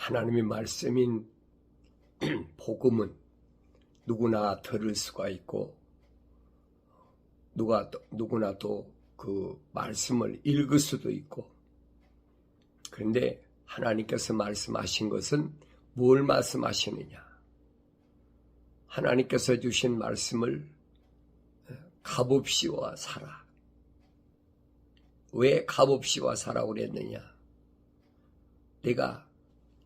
하나님의 말씀인 복음은 누구나 들을 수가 있고 누구나 또 그 말씀을 읽을 수도 있고, 그런데 하나님께서 말씀하신 것은 뭘 말씀하시느냐? 하나님께서 주신 말씀을 값없이와 사라. 왜 값없이와 사라고 그랬느냐? 내가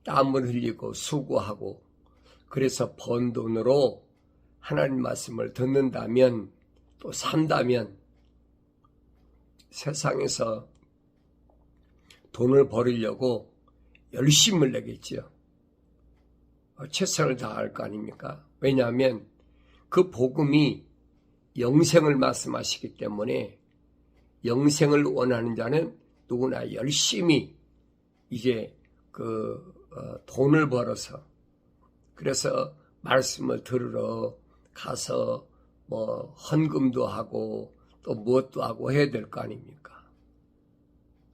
땀을 흘리고 수고하고 그래서 번 돈으로 하나님 말씀을 듣는다면, 또 산다면 세상에서 돈을 벌으려고 열심을 내겠지요. 최선을 다할 거 아닙니까? 왜냐하면 그 복음이 영생을 말씀하시기 때문에 영생을 원하는 자는 누구나 열심히 이제 돈을 벌어서, 그래서 말씀을 들으러 가서 뭐 헌금도 하고 또 무엇도 하고 해야 될 거 아닙니까?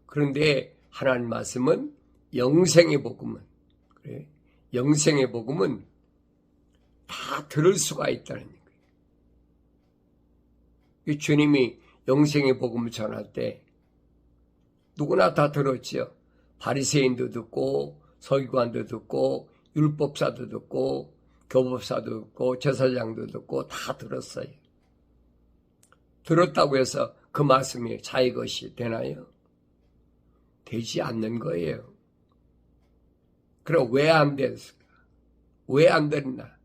그런데 하나님 말씀은 영생의 복음은, 그래, 영생의 복음은 다 들을 수가 있다는 거예요. 주님이 영생의 복음을 전할 때 누구나 다 들었지요. 바리새인도 듣고 서기관도 듣고 율법사도 듣고 교법사도 듣고 제사장도 듣고 다 들었어요. 들었다고 해서 그 말씀이 자기 것이 되나요? 되지 않는 거예요. 그럼 왜 안 됐을까? 왜 안 됐나?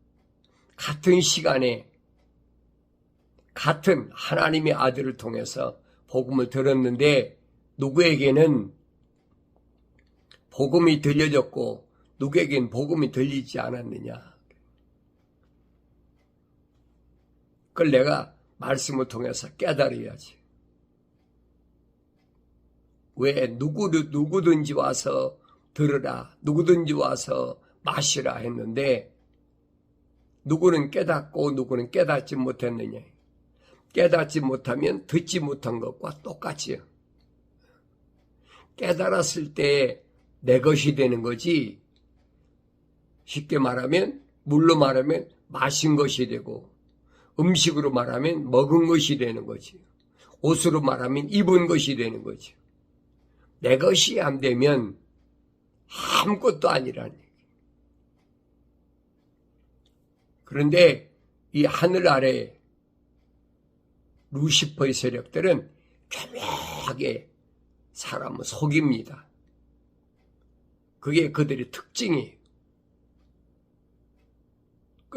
같은 시간에 같은 하나님의 아들을 통해서 복음을 들었는데 누구에게는 복음이 들려졌고 누구에겐 복음이 들리지 않았느냐? 그걸 내가 말씀을 통해서 깨달아야지. 왜 누구든지 와서 들으라, 누구든지 와서 마시라 했는데 누구는 깨닫고 누구는 깨닫지 못했느냐? 깨닫지 못하면 듣지 못한 것과 똑같지요. 깨달았을 때 내 것이 되는 거지, 쉽게 말하면 물로 말하면 마신 것이 되고 음식으로 말하면 먹은 것이 되는 거지, 옷으로 말하면 입은 것이 되는 거지. 내 것이 안 되면 아무것도 아니라는 얘기. 그런데 이 하늘 아래 루시퍼의 세력들은 교묘하게 사람을 속입니다. 그게 그들의 특징이에요.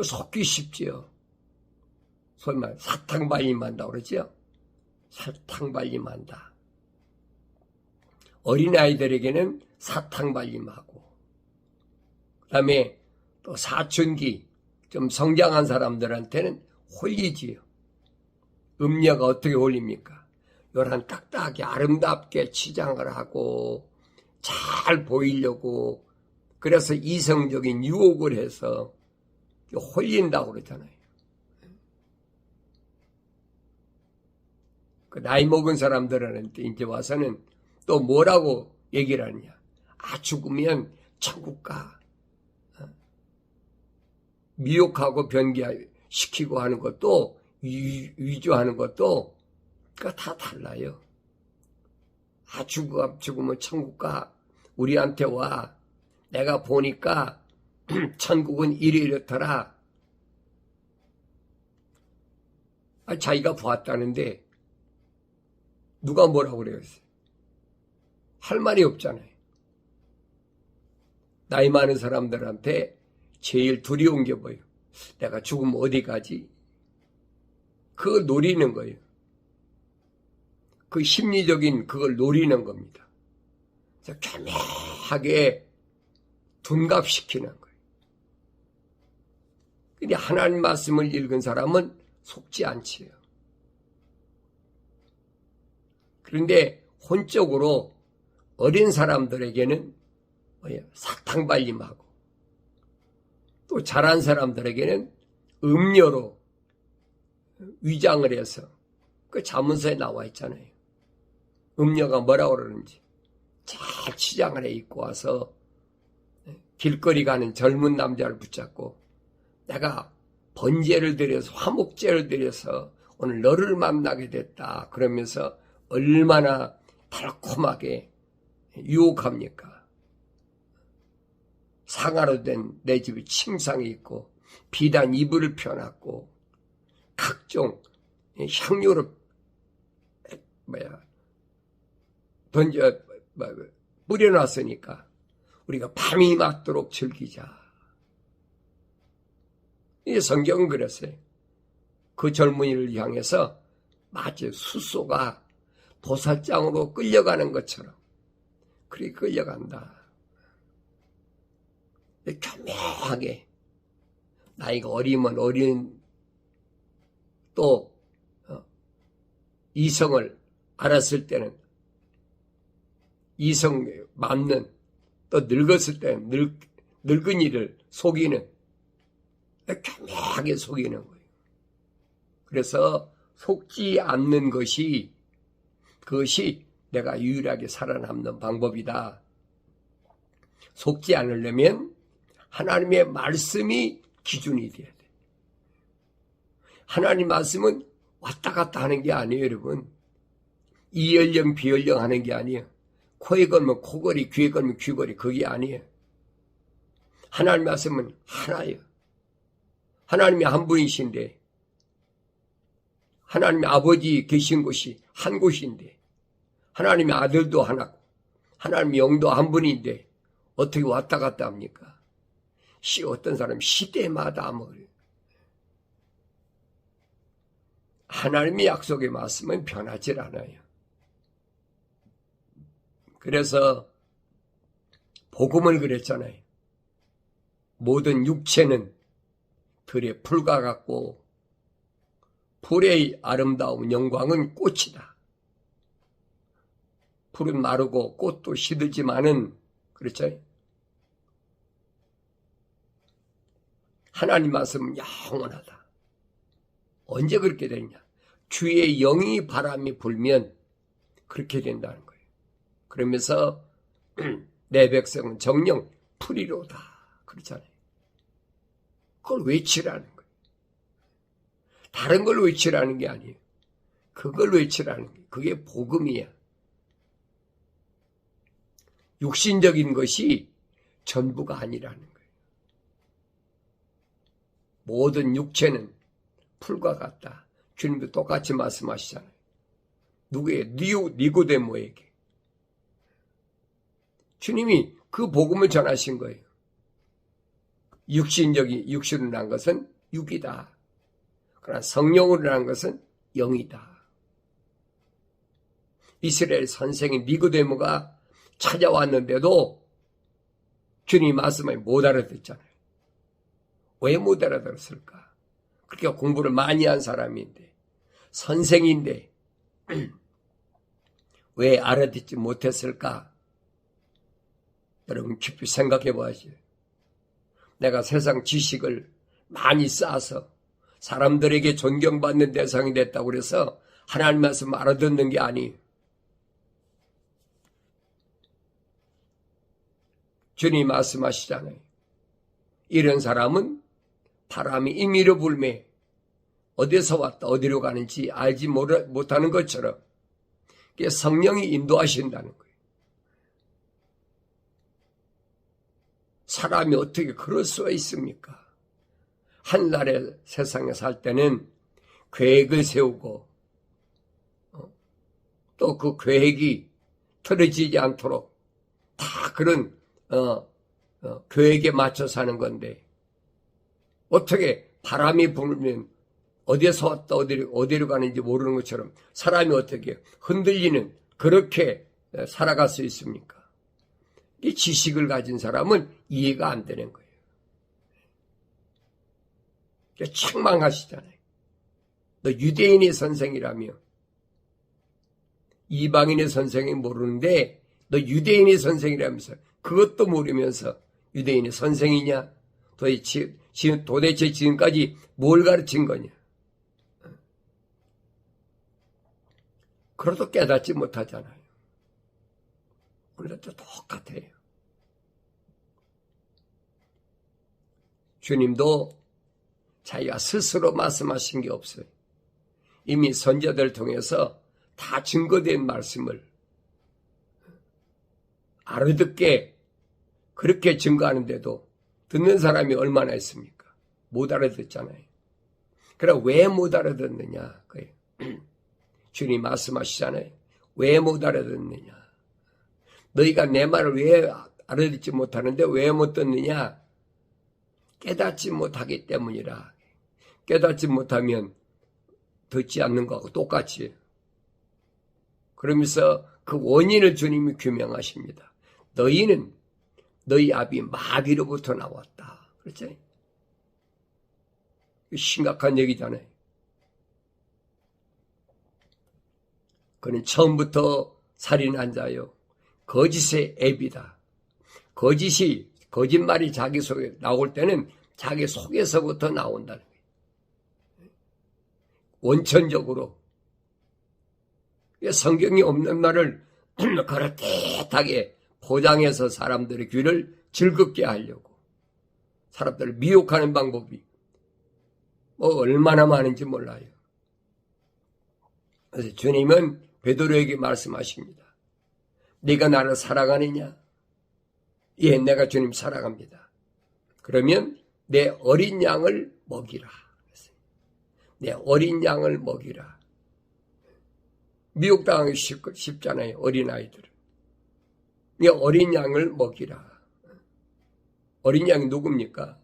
속기 쉽지요. 소위 말 사탕발림한다 그러죠. 사탕발림한다. 어린아이들에게는 사탕발림하고, 그 다음에 또 사춘기 좀 성장한 사람들한테는 홀리지요. 음녀가 어떻게 홀립니까? 요런 딱딱하게 아름답게 치장을 하고 잘 보이려고, 그래서 이성적인 유혹을 해서 홀린다고 그러잖아요. 그 나이 먹은 사람들한테 이제 와서는 또 뭐라고 얘기를 하느냐? 죽으면 천국 가. 미혹하고 변개시키고 하는 것도, 위조하는 것도 그거 다 달라요. 죽으면 천국 가. 우리한테 와. 내가 보니까 천국은 이렇더라. 자기가 보았다는데 누가 뭐라고 그래요? 할 말이 없잖아요. 나이 많은 사람들한테 제일 두려운 게 뭐예요? 내가 죽으면 어디 가지? 그걸 노리는 거예요. 그 심리적인 그걸 노리는 겁니다. 그래서 교묘하게 둔갑시키는 거예요. 근데 하나님 말씀을 읽은 사람은 속지 않지요. 그런데 혼적으로 어린 사람들에게는 사탕발림하고, 또 잘한 사람들에게는 음료로 위장을 해서, 그 자문서에 나와 있잖아요. 음료가 뭐라고 그러는지 잘 치장을 해 입고 와서 길거리 가는 젊은 남자를 붙잡고 내가 번제를 드려서 화목제를 드려서 오늘 너를 만나게 됐다. 그러면서 얼마나 달콤하게 유혹합니까? 상아로 된 내 집에 침상이 있고 비단 이불을 펴놨고 각종 향료를 뿌려놨으니까 우리가 밤이 맞도록 즐기자. 이 성경은 그랬어요. 그 젊은이를 향해서 마치 숫소가 도살장으로 끌려가는 것처럼 그렇게 끌려간다. 교묘하게 나이가 어리면 어린 또 이성을 알았을 때는 이성 맞는 또 늙었을 때는 늙은이를 속이는 교묘하게 속이는 거예요. 그래서 속지 않는 그것이 내가 유일하게 살아남는 방법이다. 속지 않으려면 하나님의 말씀이 기준이 돼야 돼. 하나님 말씀은 왔다 갔다 하는 게 아니에요, 여러분. 이연령 비연령 하는 게 아니에요. 코에 걸면 코걸이, 귀에 걸면 귀걸이, 그게 아니에요. 하나님 말씀은 하나예요. 하나님이 한 분이신데 하나님의 아버지 계신 곳이 한 곳인데 하나님의 아들도 하나고 하나님의 영도 한 분인데 어떻게 왔다 갔다 합니까? 어떤 사람이 시대마다 뭐 하나님의 약속의 말씀은 변하질 않아요. 그래서 복음을 그랬잖아요. 모든 육체는 들의 풀과 같고 풀의 아름다운 영광은 꽃이다. 풀은 마르고 꽃도 시들지만은 그렇죠? 하나님 말씀은 영원하다. 언제 그렇게 되냐? 주의 영이 바람이 불면 그렇게 된다는 거예요. 그러면서 내 백성은 정령 풀이로다. 그렇잖아요. 그걸 외치라는 거예요. 다른 걸 외치라는 게 아니에요. 그걸 외치라는 게 그게 복음이야. 육신적인 것이 전부가 아니라는 거예요. 모든 육체는 풀과 같다. 주님도 똑같이 말씀하시잖아요. 누구의? 니고데모에게. 주님이 그 복음을 전하신 거예요. 육신으로 난 것은 육이다. 그러나 성령으로 난 것은 영이다. 이스라엘 선생인 니고데모가 찾아왔는데도 주님 말씀을 못 알아듣잖아요. 왜 못 알아들었을까? 그렇게 공부를 많이 한 사람인데 선생인데 왜 알아듣지 못했을까? 여러분 깊이 생각해 봐야죠. 내가 세상 지식을 많이 쌓아서 사람들에게 존경받는 대상이 됐다고 그래서 하나님 말씀 알아듣는 게 아니에요. 주님 말씀하시잖아요. 이런 사람은 바람이 임의로 불매 어디서 왔다 어디로 가는지 알지 못하는 것처럼 성령이 인도하신다는 거예요. 사람이 어떻게 그럴 수가 있습니까? 한날의 세상에 살 때는 계획을 세우고 또 그 계획이 틀어지지 않도록 다 그런 계획에 맞춰 사는 건데 어떻게 바람이 불면 어디에서 왔다 어디로 가는지 모르는 것처럼 사람이 어떻게 흔들리는 그렇게 살아갈 수 있습니까? 이 지식을 가진 사람은 이해가 안 되는 거예요. 책망하시잖아요. 너 유대인의 선생이라며 이방인의 선생이 모르는데 너 유대인의 선생이라면서 그것도 모르면서 유대인의 선생이냐? 도대체 지금까지 뭘 가르친 거냐? 그래도 깨닫지 못하잖아요. 우리도 똑같아요. 주님도 자기가 스스로 말씀하신 게 없어요. 이미 선지자들 통해서 다 증거된 말씀을 알아듣게 그렇게 증거하는데도 듣는 사람이 얼마나 있습니까? 못 알아듣잖아요. 그럼 왜 못 알아듣느냐? 주님 말씀하시잖아요. 왜 못 알아듣느냐? 너희가 내 말을 왜 알아듣지 못하는데 왜 못 듣느냐? 깨닫지 못하기 때문이라. 깨닫지 못하면 듣지 않는 거하고 똑같이. 그러면서 그 원인을 주님이 규명하십니다. 너희는 너희 아비 마귀로부터 나왔다. 그렇죠? 심각한 얘기잖아요. 그는 처음부터 살인한 자요. 거짓의 앱이다. 거짓말이 자기 속에 나올 때는 자기 속에서부터 나온다는 거예요. 원천적으로. 성경이 없는 말을 그렇듯하게 포장해서 사람들의 귀를 즐겁게 하려고. 사람들을 미혹하는 방법이 얼마나 많은지 몰라요. 그래서 주님은 베드로에게 말씀하십니다. 네가 나를 사랑하느냐? 예, 내가 주님 사랑합니다. 그러면 내 어린 양을 먹이라. 내 어린 양을 먹이라. 미혹당하기 쉽잖아요. 어린아이들은. 이 어린 양을 먹이라. 어린 양이 누굽니까?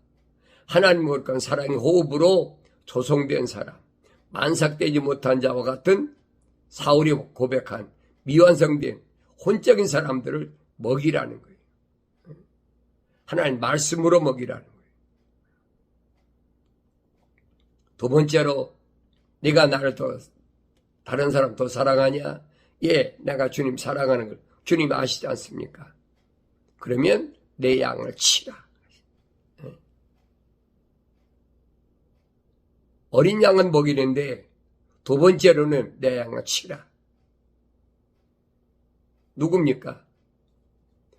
하나님과 간 사랑의 호흡으로 조성된 사람, 만삭되지 못한 자와 같은 사울이 고백한 미완성된 혼적인 사람들을 먹이라는 거예요. 하나님 말씀으로 먹이라는 거예요. 두 번째로 네가 나를 더 다른 사람 더 사랑하냐? 예, 내가 주님 사랑하는 걸 주님 아시지 않습니까? 그러면 내 양을 치라. 어린 양은 먹이는데 두 번째로는 내 양을 치라. 누굽니까?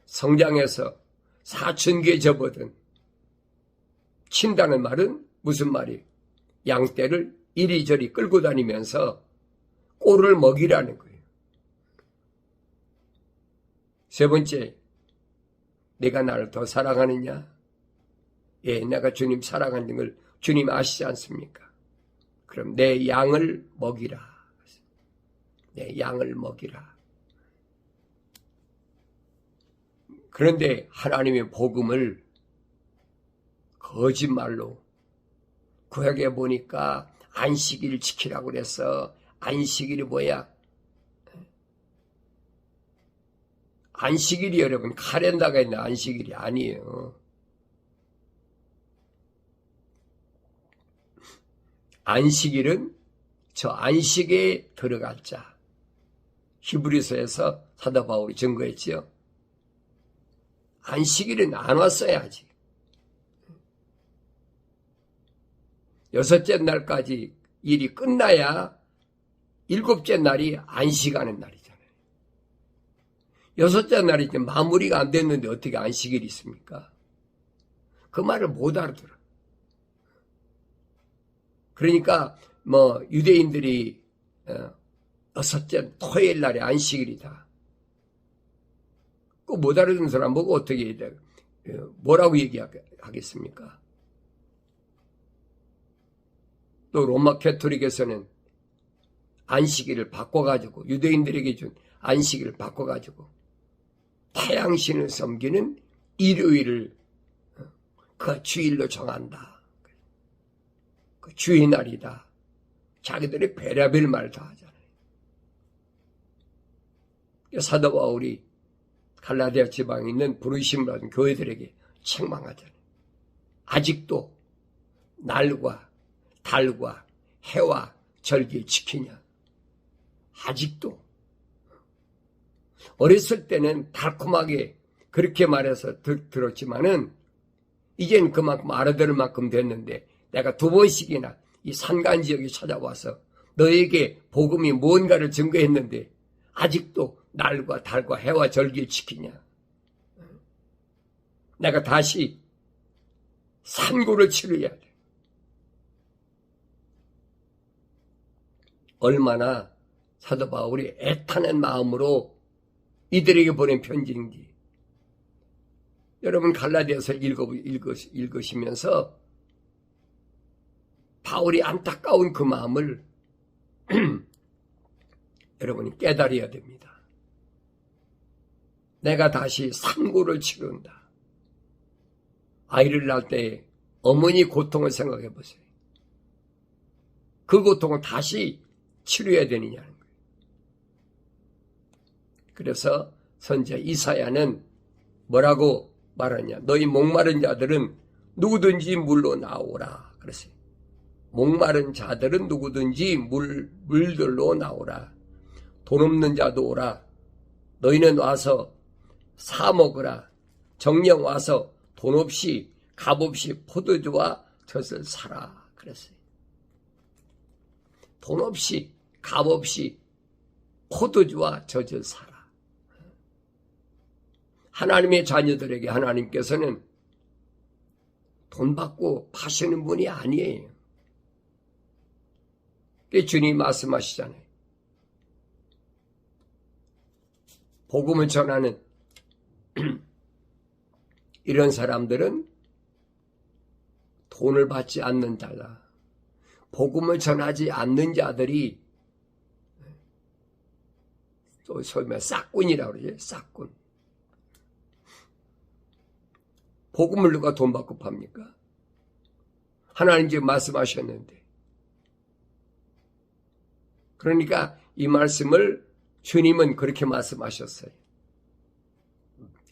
성장해서 사춘기에 접어든 친다는 말은 무슨 말이에요? 양떼를 이리저리 끌고 다니면서 꼴을 먹이라는 거예요. 세 번째, 내가 나를 더 사랑하느냐? 예, 내가 주님 사랑하는 걸 주님 아시지 않습니까? 그럼 내 양을 먹이라. 내 양을 먹이라. 그런데 하나님의 복음을 거짓말로 구약에 보니까 안식일을 지키라고 그래서 안식일이 뭐야? 안식일이 여러분 카렌다가 있는 안식일이 아니에요. 안식일은 저 안식에 들어갈 자. 히브리서에서 사도 바울이 증거했지요. 안식일은 안 왔어야지. 여섯째 날까지 일이 끝나야 일곱째 날이 안식하는 날이잖아요. 여섯째 날이 이제 마무리가 안 됐는데 어떻게 안식일이 있습니까? 그 말을 못 알아들어. 그러니까 유대인들이 여섯째 토요일 날이 안식일이다. 그 못 알아듣는 사람 보고 어떻게 뭐라고 얘기하겠습니까? 또 로마 캐토릭에서는 안식일을 바꿔가지고 유대인들에게 준 안식일을 바꿔가지고 태양신을 섬기는 일요일을 그 주일로 정한다. 그 주의날이다. 자기들이 별의별 말 다 하잖아요. 사도 바울이 갈라디아 지방에 있는 부르심을 받은 교회들에게 책망하잖아요. 아직도 날과 달과 해와 절기를 지키냐? 아직도. 어렸을 때는 달콤하게 그렇게 말해서 들었지만은 이젠 그만큼 알아들을 만큼 됐는데 내가 두 번씩이나 이 산간 지역에 찾아와서 너에게 복음이 뭔가를 증거했는데 아직도 날과 달과 해와 절기를 지키냐? 내가 다시 산고를 치러야 돼. 얼마나 사도 바울이 애타는 마음으로 이들에게 보낸 편지인지 여러분 갈라디아서 읽으시면서 바울이 안타까운 그 마음을 여러분이 깨달아야 됩니다. 내가 다시 산고를 치른다. 아이를 낳을 때 어머니 고통을 생각해 보세요. 그 고통을 다시 치료해야 되느냐는 거예요. 그래서 선지자 이사야는 뭐라고 말하냐? 너희 목마른 자들은 누구든지 물로 나오라. 그랬어요. 목마른 자들은 누구든지 물들로 나오라. 돈 없는 자도 오라. 너희는 와서 사 먹으라. 정령 와서 돈 없이 값없이 포도주와 젖을 사라. 그랬어요. 돈 없이 값없이 포도주와 젖을 사라. 하나님의 자녀들에게 하나님께서는 돈 받고 파시는 분이 아니에요. 주님이 말씀하시잖아요. 복음을 전하는 이런 사람들은 돈을 받지 않는 자다. 복음을 전하지 않는 자들이 또 소위 말해 싹꾼이라고 그러죠. 싹꾼. 복음을 누가 돈 받고 팝니까? 하나님 지금 말씀하셨는데. 그러니까 이 말씀을 주님은 그렇게 말씀하셨어요.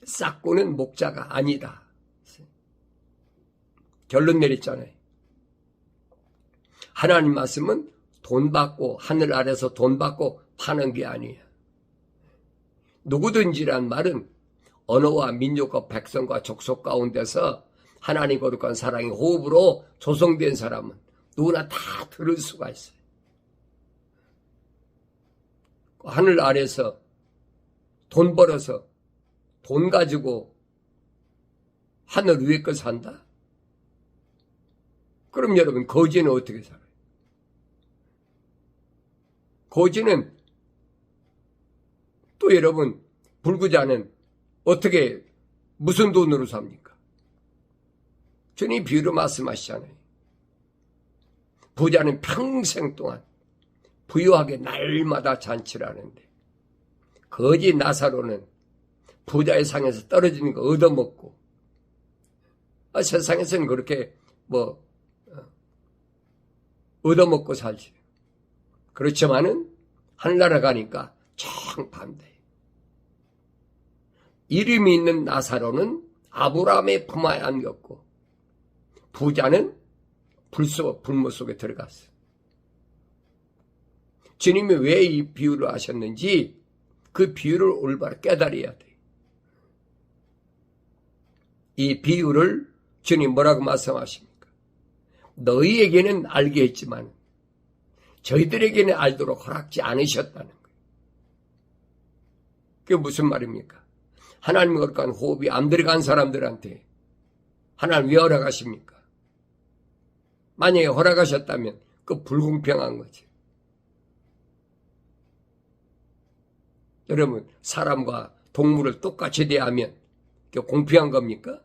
싹꾼은 목자가 아니다. 결론 내렸잖아요. 하나님 말씀은 돈 받고 하늘 아래서 돈 받고 파는 게 아니에요. 누구든지란 말은 언어와 민족과 백성과 족속 가운데서 하나님 거룩한 사랑의 호흡으로 조성된 사람은 누구나 다 들을 수가 있어요. 하늘 아래서 돈 벌어서 돈 가지고 하늘 위에 거 산다? 그럼 여러분 거지는 어떻게 살아요? 거지는 또 여러분 불구자는 어떻게 무슨 돈으로 삽니까? 주님 비유로 말씀하시잖아요. 부자는 평생 동안 부유하게 날마다 잔치를 하는데 거지 나사로는 부자의 상에서 떨어지는 거 얻어먹고 세상에서는 그렇게 얻어먹고 살지. 그렇지만은 하늘나라 가니까 정반대. 이름이 있는 나사로는 아브라함의 품에 안겼고 부자는 불모 속에 들어갔어. 주님이 왜 이 비유를 하셨는지 그 비유를 올바로 깨달아야 돼. 이 비유를 주님 뭐라고 말씀하십니까? 너희에게는 알게 했지만 저희들에게는 알도록 허락지 않으셨다는 거예요. 그게 무슨 말입니까? 하나님과 거룩한 호흡이 안 들어간 사람들한테 하나님 왜 허락하십니까? 만약에 허락하셨다면 그 불공평한 거지. 여러분 사람과 동물을 똑같이 대하면 그게 공평한 겁니까?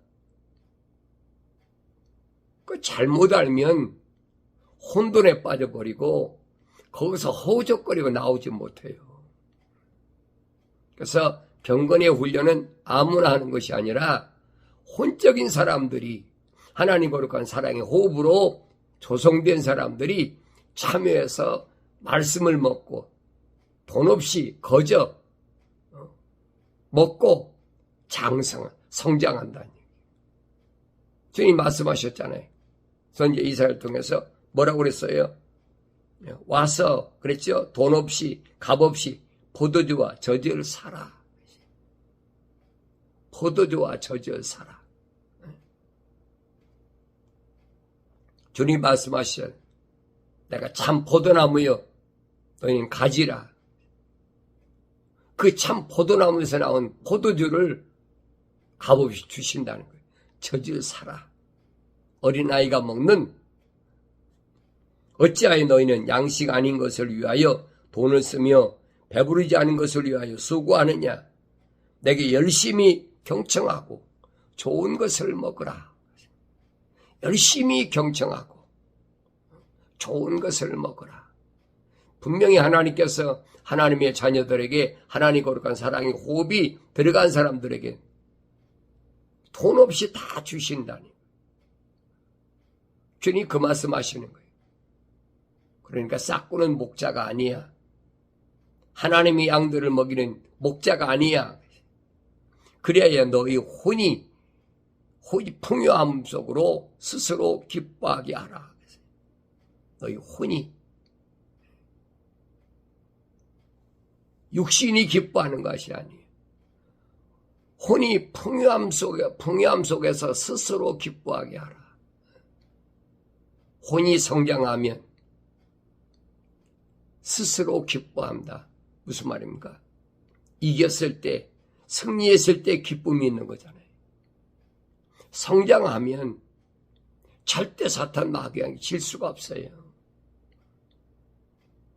그 잘못 알면 혼돈에 빠져버리고 거기서 허우적거리고 나오지 못해요. 그래서 경건의 훈련은 아무나 하는 것이 아니라 혼적인 사람들이 하나님 거룩한 사랑의 호흡으로 조성된 사람들이 참여해서 말씀을 먹고 돈 없이 거저 먹고 성장한다는 얘기예요. 주님 말씀하셨잖아요. 선지자 이사야를 통해서 뭐라고 그랬어요? 와서 그랬죠. 돈 없이 값없이 포도주와 젖을 사라. 포도주와 젖을 사라. 주님 말씀하시죠. 내가 참 포도나무여 너희는 가지라. 그 참 포도나무에서 나온 포도주를 값없이 주신다는 거예요. 젖을 사라. 어린아이가 먹는 어찌하여 너희는 양식 아닌 것을 위하여 돈을 쓰며 배부르지 않은 것을 위하여 수고하느냐. 내게 열심히 경청하고 좋은 것을 먹으라. 열심히 경청하고 좋은 것을 먹으라. 분명히 하나님께서 하나님의 자녀들에게 하나님 거룩한 사랑의 호흡이 들어간 사람들에게 돈 없이 다 주신다니. 주님 그 말씀하시는 거예요. 그러니까 싹구는 목자가 아니야. 하나님의 양들을 먹이는 목자가 아니야. 그래야 너희 혼이 풍요함 속으로 스스로 기뻐하게 하라. 너희 혼이 육신이 기뻐하는 것이 아니에요. 혼이 풍요함 속에서 스스로 기뻐하게 하라. 혼이 성장하면 스스로 기뻐한다. 무슨 말입니까? 이겼을 때, 승리했을 때 기쁨이 있는 거잖아요. 성장하면 절대 사탄 마귀에게 질 수가 없어요.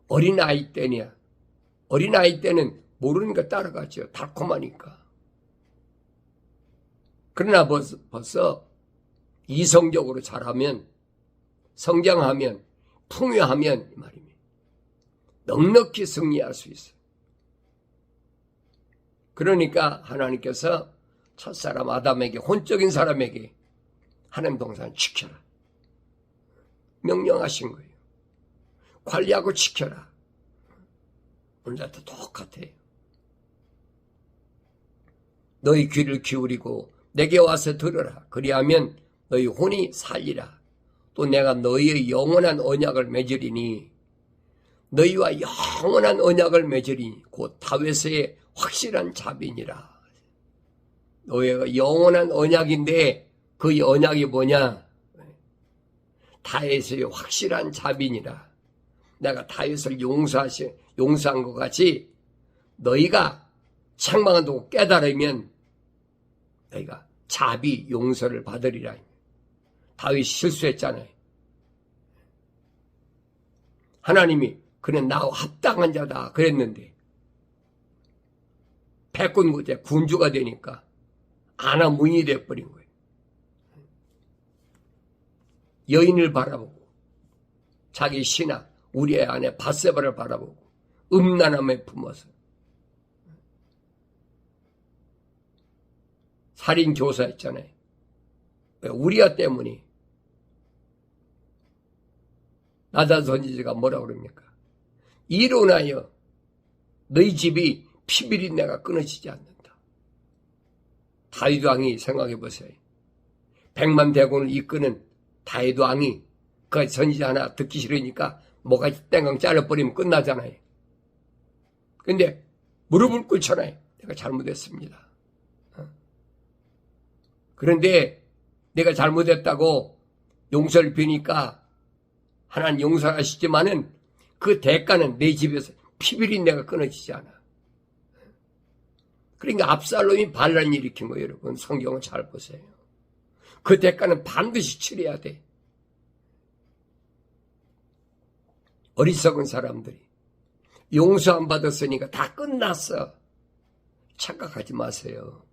어린아이 때냐? 어린아이 때는 모르니까 따라가죠. 달콤하니까. 그러나 벌써 이성적으로 자라면, 성장하면, 풍요하면 이 말입니다. 넉넉히 승리할 수 있어요. 그러니까 하나님께서 첫사람 아담에게, 혼적인 사람에게 하나님 동산을 지켜라. 명령하신 거예요. 관리하고 지켜라. 오늘도 똑같아요. 너희 귀를 기울이고 내게 와서 들으라. 그리하면 너희 혼이 살리라. 또 내가 너희의 영원한 언약을 맺으리니 너희와 영원한 언약을 맺으리니 곧 다윗의 확실한 자비니라. 너희가 영원한 언약인데 그 언약이 뭐냐? 다윗의 확실한 자비니라. 내가 다윗을 용서한 것 같이 너희가 책망을 두고 깨달으면 너희가 자비 용서를 받으리라. 다윗이 실수했잖아요. 하나님이 그는 나와 합당한 자다 그랬는데 백군부대 군주가 되니까 아나무인이 되어버린 거예요. 여인을 바라보고 자기 신하 우리의 아내 밧세바를 바라보고 음란함에 품어서 살인 교사했잖아요. 우리아 때문에 나단 선지자가 뭐라 그럽니까? 이로 인하여 너희 집이 피비린내가 끊어지지 않는다. 다윗 왕이 생각해 보세요. 100만 대군을 이끄는 다윗 왕이 그 선지자 하나 듣기 싫으니까 뭐가지 땡강 잘라버리면 끝나잖아요. 근데 무릎을 꿇잖아요. 내가 잘못했습니다. 그런데 내가 잘못했다고 용서를 비니까 하나님 용서하시지만은 그 대가는 내 집에서 피비린내가 끊어지지 않아. 그러니까 압살롬이 반란을 일으킨 거예요. 여러분 성경을 잘 보세요. 그 대가는 반드시 치러야 돼. 어리석은 사람들이 용서 안 받았으니까 다 끝났어. 착각하지 마세요.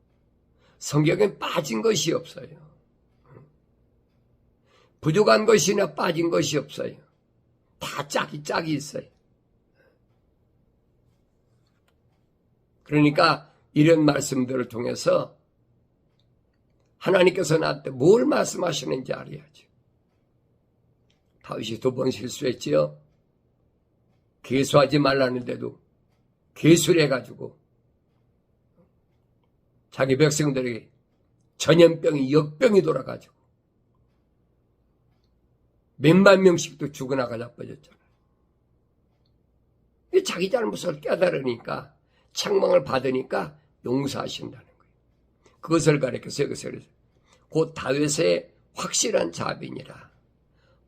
성경엔 빠진 것이 없어요. 부족한 것이나 빠진 것이 없어요. 다 짝이 있어요. 그러니까 이런 말씀들을 통해서 하나님께서 나한테 뭘 말씀하시는지 알아야죠. 다윗이 2번 실수했지요. 계수하지 말라는데도 계수를 해가지고 자기 백성들에게 전염병이 역병이 돌아가지고 몇만 명씩도 죽어나가 자빠졌잖아요. 자기 잘못을 깨달으니까 책망을 받으니까 용서하신다는 거예요. 그것을 가리켜서 여기서 곧 다윗의 확실한 자비니라.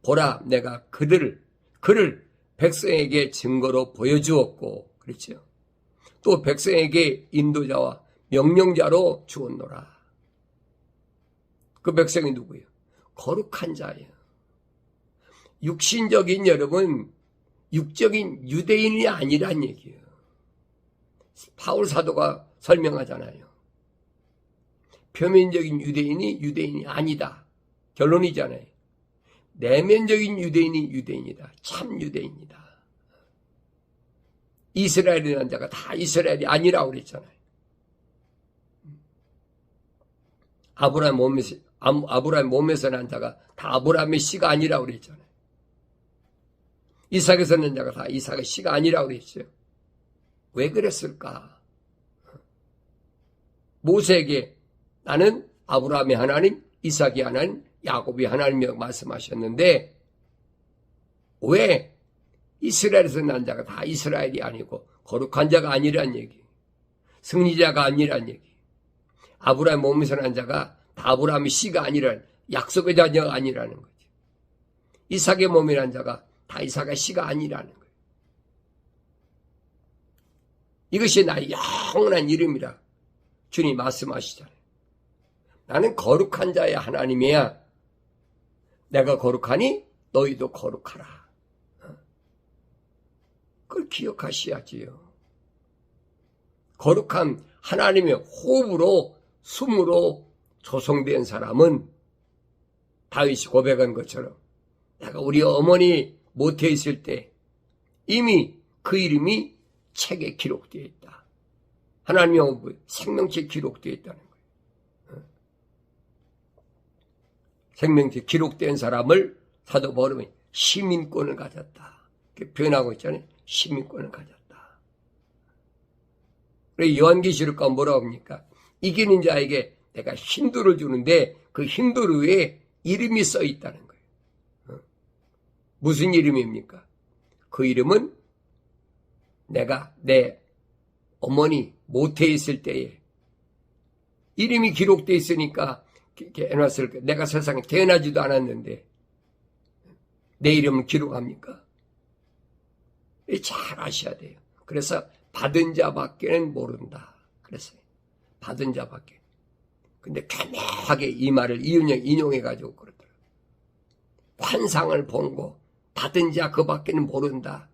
보라 내가 그를 백성에게 증거로 보여주었고 그렇죠. 또 백성에게 인도자와 명령자로 주었노라. 그 백성이 누구예요? 거룩한 자예요. 육신적인 여러분, 육적인 유대인이 아니란 얘기예요. 바울 사도가 설명하잖아요. 표면적인 유대인이 아니다. 결론이잖아요. 내면적인 유대인이 유대인이다. 참 유대인이다. 이스라엘이라는 자가 다 이스라엘이 아니라고 그랬잖아요. 아브라함 몸에서 난 자가 다 아브라함의 씨가 아니라고 그랬잖아요. 이삭에서 난 자가 다 이삭의 씨가 아니라고 그랬어요. 왜 그랬을까? 모세에게 나는 아브라함의 하나님, 이삭의 하나님, 야곱의 하나님이라고 말씀하셨는데 왜 이스라엘에서 난 자가 다 이스라엘이 아니고 거룩한 자가 아니란 얘기, 승리자가 아니란 얘기, 아브라함 몸에서 난 자가 다 아브라함의 씨가 아니란, 약속의 자녀가 아니라는 거지. 이삭의 몸에 난 자가 다 이삭의 씨가 아니라는 거예요. 이것이 나의 영원한 이름이라 주님 말씀하시잖아요. 나는 거룩한 자의 하나님이야. 내가 거룩하니 너희도 거룩하라. 그걸 기억하셔야지요. 거룩한 하나님의 호흡으로, 숨으로 조성된 사람은 다윗이 고백한 것처럼 내가 우리 어머니 모태에 있을 때 이미 그 이름이 책에 기록되어 있다. 하나님의 생명책에 기록되어 있다는 거예요. 생명책에 기록된 사람을 사도 바울은 시민권을 가졌다. 이렇게 표현하고 있잖아요. 시민권을 가졌다. 요한계시록가 뭐라고 합니까? 이기는 자에게 내가 힌두를 주는데 그 힌두르에 이름이 써 있다는 거예요. 무슨 이름입니까? 그 이름은 내가 내 어머니 모태에 있을 때에 이름이 기록되어 있으니까 해놨을 거예요. 내가 세상에 태어나지도 않았는데 내 이름을 기록합니까? 잘 아셔야 돼요. 그래서 받은 자밖에는 모른다. 그랬어요. 받은 자밖에. 근데 교묘하게 이 말을 인용해가지고 그러더라고요. 환상을 본 거 받은 자 그밖에는 모른다.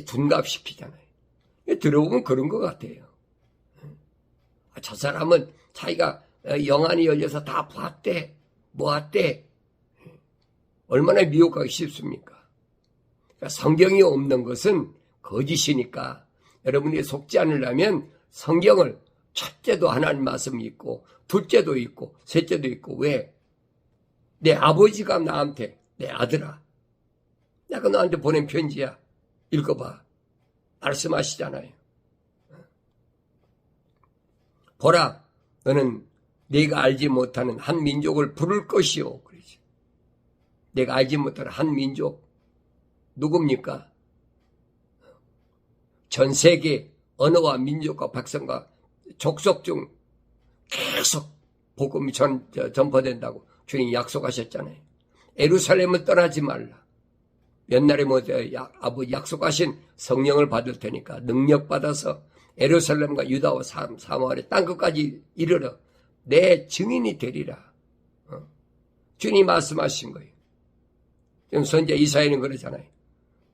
둔갑시키잖아요. 들어보면 그런 것 같아요. 저 사람은 자기가 영안이 열려서 다 봤대, 모았대. 얼마나 미혹하기 쉽습니까? 그러니까 성경이 없는 것은 거짓이니까 여러분이 속지 않으려면 성경을 첫째도 하나님 말씀이 있고 둘째도 있고 셋째도 있고 왜? 내 아버지가 나한테 내 아들아 내가 너한테 보낸 편지야. 읽어봐. 말씀하시잖아요. 보라 너는 네가 알지 못하는 한 민족을 부를 것이요. 그러지. 내가 알지 못하는 한 민족 누굽니까? 전 세계 언어와 민족과 백성과 족속 중 계속 복음이 전파된다고 주님이 약속하셨잖아요. 예루살렘을 떠나지 말라. 옛날에 아버지 약속하신 성령을 받을 테니까 능력 받아서 예루살렘과 유다와 사마리아 땅끝까지 이르러 내 증인이 되리라. 주님이 말씀하신 거예요. 지금 선지자 이사야는 그러잖아요.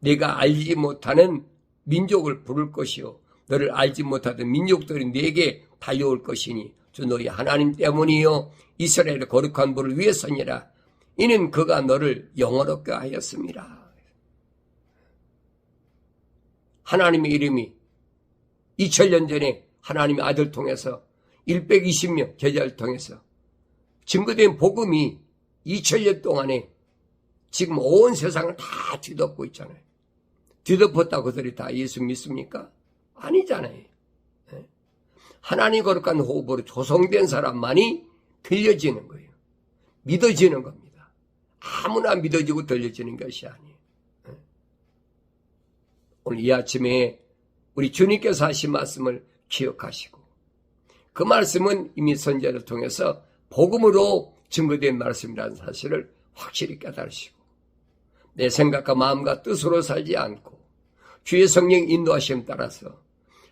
네가 알지 못하는 민족을 부를 것이요 너를 알지 못하던 민족들이 네게 달려올 것이니 주 너희 하나님 때문이요 이스라엘의 거룩한 분을 위해서니라. 이는 그가 너를 영원롭게 하였습니다. 하나님의 이름이 2000년 전에 하나님의 아들 통해서 120명 제자를 통해서 증거된 복음이 2000년 동안에 지금 온 세상을 다 뒤덮고 있잖아요. 뒤덮었다고 그들이 다 예수 믿습니까? 아니잖아요. 하나님 거룩한 호흡으로 조성된 사람만이 들려지는 거예요. 믿어지는 겁니다. 아무나 믿어지고 들려지는 것이 아니에요. 오늘 이 아침에 우리 주님께서 하신 말씀을 기억하시고 그 말씀은 이미 선지자를 통해서 복음으로 증거된 말씀이라는 사실을 확실히 깨달으시고 내 생각과 마음과 뜻으로 살지 않고 주의 성령 인도하심 따라서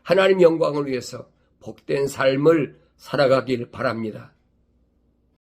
하나님 영광을 위해서 복된 삶을 살아가길 바랍니다.